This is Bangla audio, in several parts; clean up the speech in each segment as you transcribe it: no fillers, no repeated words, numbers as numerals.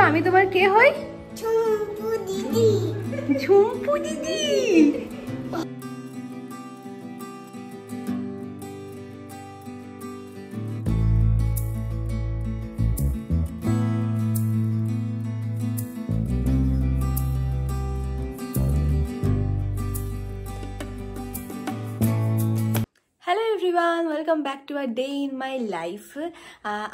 আমি তোমার কে হই? ঝুম্পু দিদি। ঝুম্পু দিদি। Hello everyone, welcome back to a day in my life.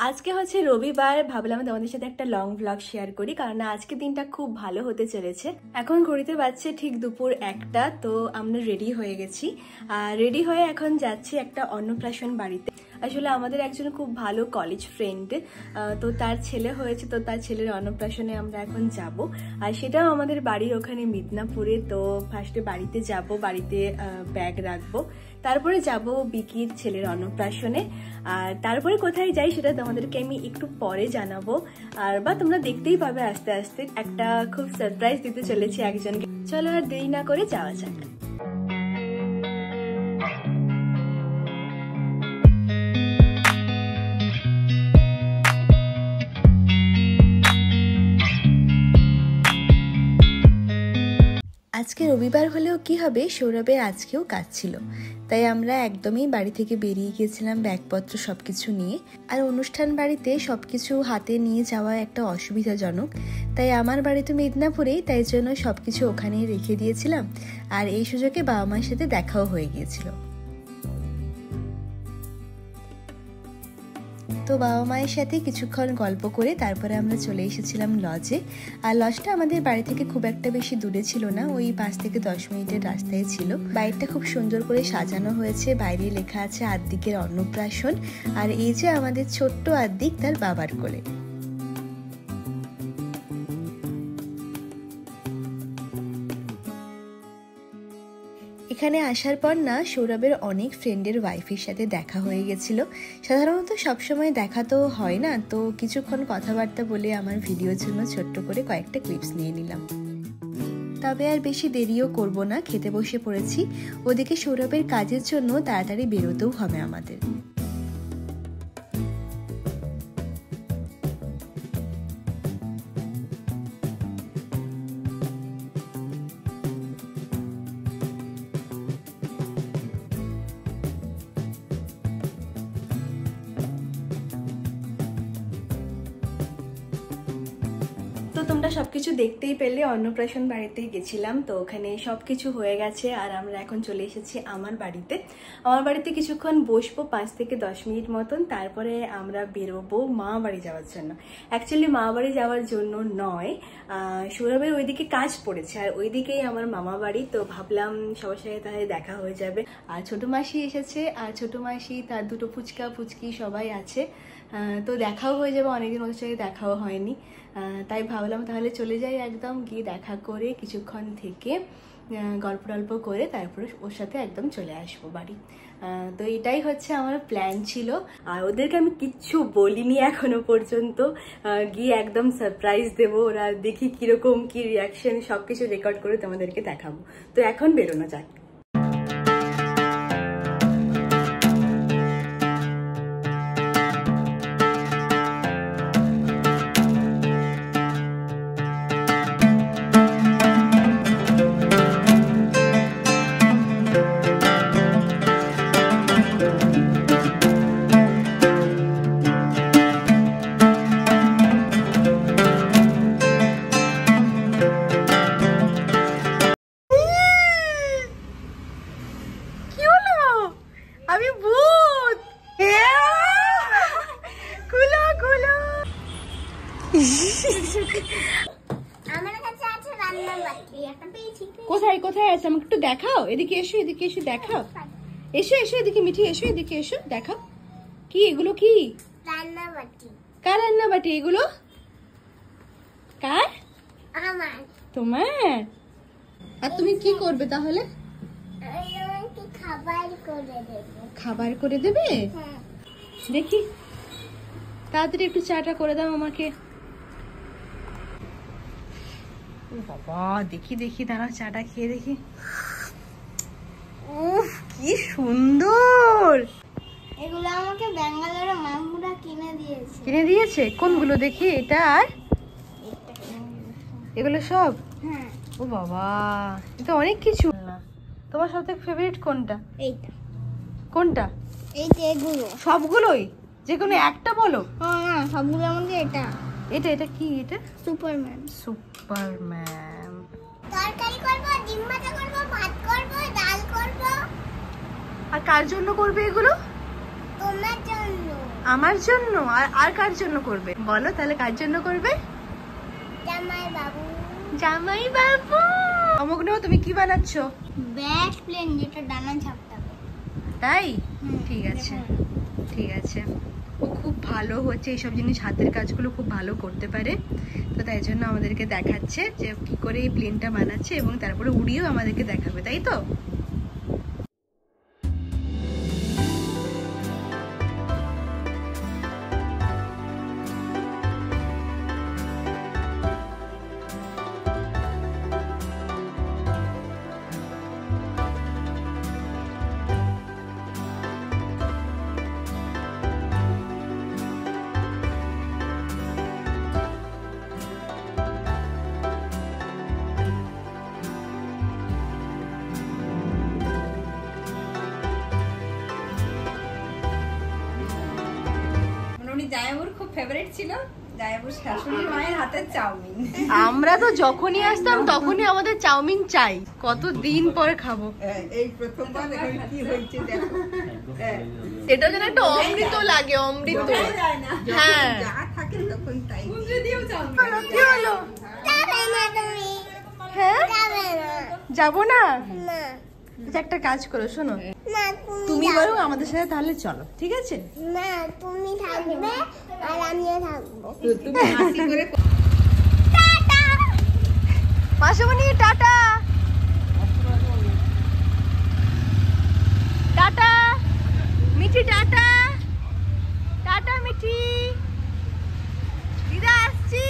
আজকে হচ্ছে রবিবার, ভাবলাম তোমাদের সাথে একটা লং ব্লগ শেয়ার করি, কারণ আজকে দিনটা খুব ভালো হতে চলেছে। এখন ঘড়িতে বাজছে ঠিক দুপুর 1টা। তো আমরা রেডি হয়ে গেছি, রেডি হয়ে এখন যাচ্ছি একটা অন্নপ্রাশন বাড়িতে। আসলে আমাদের একজন খুব ভালো কলেজ ফ্রেন্ড, তো তার ছেলে হয়েছে, তো তার ছেলের অন্নপ্রাশনে আমরা এখন যাব। আর সেটাও আমাদের বাড়ির ওখানে মিদনাপুরে। তো ফার্স্টে বাড়িতে যাব, বাড়িতে ব্যাগ রাখবো, তারপরে যাব বিকির ছেলের অন্নপ্রাশনে। আর তারপরে কোথায় যাই সেটা তোমাদেরকে আমি একটু পরে জানাবো, আর বা তোমরা দেখতেই পাবে আস্তে আস্তে। একটা খুব সারপ্রাইজ দিতে চলেছি একজনকে। চলো আর দেরি না করে যাওয়া যাক। আজকে রবিবার হলেও কি হবে, সৌরভের আজকেও কাজ ছিল, তাই আমরা একদমই বাড়ি থেকে বেরিয়ে গিয়েছিলাম ব্যাগপত্র সবকিছু নিয়ে। আর অনুষ্ঠান বাড়িতে সবকিছু হাতে নিয়ে যাওয়া একটা অসুবিধাজনক, তাই আমার বাড়ি তো মেদিনীপুরেই, তাই জন্য সবকিছু ওখানেই রেখে দিয়েছিলাম। আর এই সুযোগে বাবা মায়ের সাথে দেখাও হয়ে গিয়েছিল। তো বাবা মায়ের সাথে কিছুক্ষণ গল্প করে তারপরে আমরা চলে এসেছিলাম লজে। আর লজটা আমাদের বাড়ি থেকে খুব একটা বেশি দূরে ছিল না, ওই 5 থেকে 10 মিনিটের রাস্তায় ছিল। বাড়িটা খুব সুন্দর করে সাজানো হয়েছে, বাইরে লেখা আছে আদ্দিকের অন্নপ্রাশন। আর এই যে আমাদের ছোট্ট আদ্দিক তার বাবার কোলে। এখানে আসার পর না সৌরভের অনেক ফ্রেন্ডের ওয়াইফের সাথে দেখা হয়ে গেছিল। সাধারণত সবসময় দেখা তো হয় না, তো কিছুক্ষণ কথাবার্তা বলে আমার ভিডিওর জন্য ছোট্ট করে কয়েকটা ক্লিপস নিয়ে নিলাম। তবে আর বেশি দেরিও করব না, খেতে বসে পড়েছি। ওদিকে সৌরভের কাজের জন্য তাড়াতাড়ি বেরোতেও হবে আমাদের। তো তোমরা সবকিছু দেখতেই পেলে, অন্নপ্রাশন বাড়িতে গেছিলাম, তো ওখানে সবকিছু হয়ে গেছে। আর আমরা এখন চলে এসেছি আমার বাড়িতে। আমার বাড়িতে কিছুক্ষণ বসবো, 5 থেকে 10 মিনিট মতন, তারপরে আমরা বেরোবো মা বাড়ি যাওয়ার জন্য। অ্যাকচুয়ালি মা বাড়ি যাওয়ার জন্য নয়, সৌরভের ওইদিকে কাজ পড়েছে, আর ওইদিকেই আমার মামা বাড়ি। তো ভাবলাম সবার সাথে তাহলে দেখা হয়ে যাবে। আর ছোটো মাসি এসেছে, আর ছোটো মাসি তার দুটো ফুচকি সবাই আছে, তো দেখাও হয়ে যাবে। অনেকদিন ওদের সাথে দেখাও হয়নি, তাই ভাবলাম তাহলে চলে যাই, একদম গিয়ে দেখা করে কিছুক্ষণ থেকে গল্প টল্প করে তারপরে ওর সাথে একদম চলে আসবো বাড়ি। তো এটাই হচ্ছে আমার প্ল্যান ছিল। আর ওদেরকে আমি কিচ্ছু বলিনি এখনো পর্যন্ত, গিয়ে একদম সারপ্রাইজ দেবো। ওরা দেখি কিরকম কি রিয়াকশন, সবকিছু রেকর্ড করে তোমাদেরকে দেখাবো। তো এখন বেরোনো যাক। কোথায় কোথায় আছে আমাকে একটু দেখাও। এদিকে এসো, এদিকে এসে দেখাও। এসো এসো এদিকে, মিঠি এসো, এদিকে এসো, দেখাও। কি এগুলো? কি রান্নাবাটি? কার রান্নাবাটি এগুলো? কার? আমার। তোমার? আর তুমি কি করবে তাহলে? খাবার করে দেব। খাবার করে দেবে? দেখি তাড়াতাড়ি একটু চাটা করে দাও আমাকে। বাবা, দেখি দেখি, দাঁড়াও চাটা খেয়ে দেখি। উফ, কি সুন্দর! এগুলো আমাকে ব্যাঙ্গালোরে মামুরা কিনে দিয়েছে। কিনে দিয়েছে? কোনগুলো দেখি? এটা আর এগুলো সব? হ্যাঁ। ও বাবা, এটা অনেক কিছু। তোমার সবথেকে ফেভারিট কোনটা? এইটা। কোনটা? এই যে এগুলো সবগুলোই? যে কোনো একটা বলো। না, সবগুলোর মধ্যে এটা। এটা কি? এটা সুপারম্যান। সুপারম্যান। তরকারি করব, ডিম ভাজা করব, ভাত করব, ডাল করব। আর কার জন্য করবে এগুলো? তোমার জন্য। আমার জন্য? আর কার জন্য করবে বলো তাহলে? কার জন্য করবে? জামাই বাবু। জামাই বাবু। অমুক নেও, তুমি কি বানাচ্ছ? ব্যাট প্লেন, যেটা ডানা ঝাপটাবে। তাই? ঠিক আছে, ঠিক আছে। ও খুব ভালো হচ্ছে এইসব জিনিস, হাতের কাজগুলো খুব ভালো করতে পারে। তো তাই জন্য আমাদেরকে দেখাচ্ছে যে কি করে এই প্লেনটা বানাচ্ছে, এবং তারপরে উড়িয়েও আমাদেরকে দেখাবে, তাই তো? জায়াবুর খুব ফেভারিট ছিল জায়াবুর শাশুড়ি মায়ের হাতের চাউমিন। আমরা তো যখনই আসতাম তখনই আমাদের চাউমিন চাই, কতদিন পরে খাবো। এই প্রথমবার এখন কি হয়েছে দেখো। এটা যেন একটা অমৃত লাগে, অমৃত। হ্যাঁ, যা থাকে তখন তাই কি হলো? যাবে না তুমি। হ্যাঁ, যাবে না। যাবো না? না। আচ্ছা, একটা কাজ করো, শোনো, না, তুমি বরং আমাদের সাথে তাহলে চলো, ঠিক আছে? না, তুমি থাকবে আর আমিও থাকবো। তুমি হাসি করে Masumoni tata. Tata Mithi, tata. Tata Mithi, দিদা আসছি।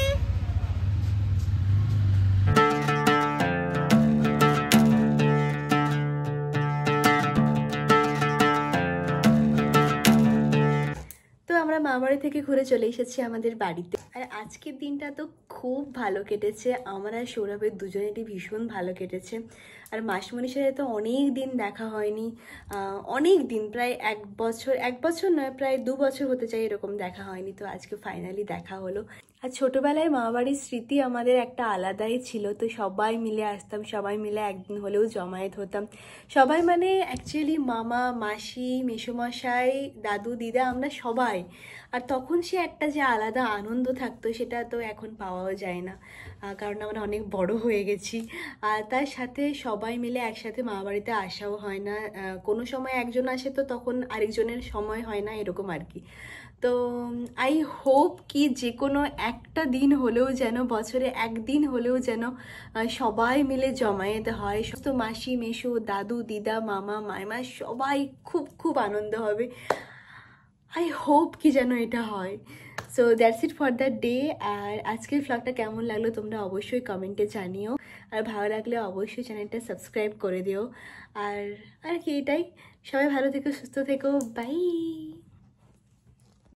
তো আমরা মামাবাড়ি থেকে ঘুরে চলে এসেছি আমাদের বাড়িতে। আর আজকের দিনটা তো খুব ভালো কেটেছে, আমার আর সৌরভের দুজনেরই ভীষণ ভালো কেটেছে। আর মাসমণির সাথে তো অনেক দিন দেখা হয়নি, অনেক দিন, প্রায় এক বছর নয়, প্রায় 2 বছর হতে চাই এরকম দেখা হয়নি। তো আজকে ফাইনালি দেখা হলো। আর ছোটোবেলায় মামাবাড়ির স্মৃতি আমাদের একটা আলাদাই ছিল। তো সবাই মিলে আসতাম, সবাই মিলে একদিন হলেও জমায়েত হতাম। সবাই মানে অ্যাকচুয়ালি মামা, মাসি, মেসোমশাই, দাদু, দিদা, আমরা সবাই। আর তখন সে একটা যে আলাদা আনন্দ থাকতো সেটা তো এখন পাওয়াও যায় না, কারণ আমরা অনেক বড় হয়ে গেছি। আর তার সাথে সবাই মিলে একসাথে মামাবাড়িতে আসাও হয় না, কোনো সময় একজন আসে তো তখন আরেকজনের সময় হয় না, এরকম আর কি। তো আই হোপ কি যে কোনো একটা দিন হলেও যেন, বছরে একদিন হলেও যেন সবাই মিলে জমায়েত হয়। তো মাসি, মেসো, দাদু, দিদা, মামা, মাইমা সবাই খুব খুব আনন্দ হবে। আই হোপ কি যেন এটা হয়। So that's it for the day. আর আজকের ভ্লগটা কেমন লাগলো তোমরা অবশ্যই কমেন্টে জানিও। আর ভালো লাগলে অবশ্যই চ্যানেলটা সাবস্ক্রাইব করে দিও। আর কি, এটাই। সবাই ভালো থেকো, সুস্থ থেকো, বাই।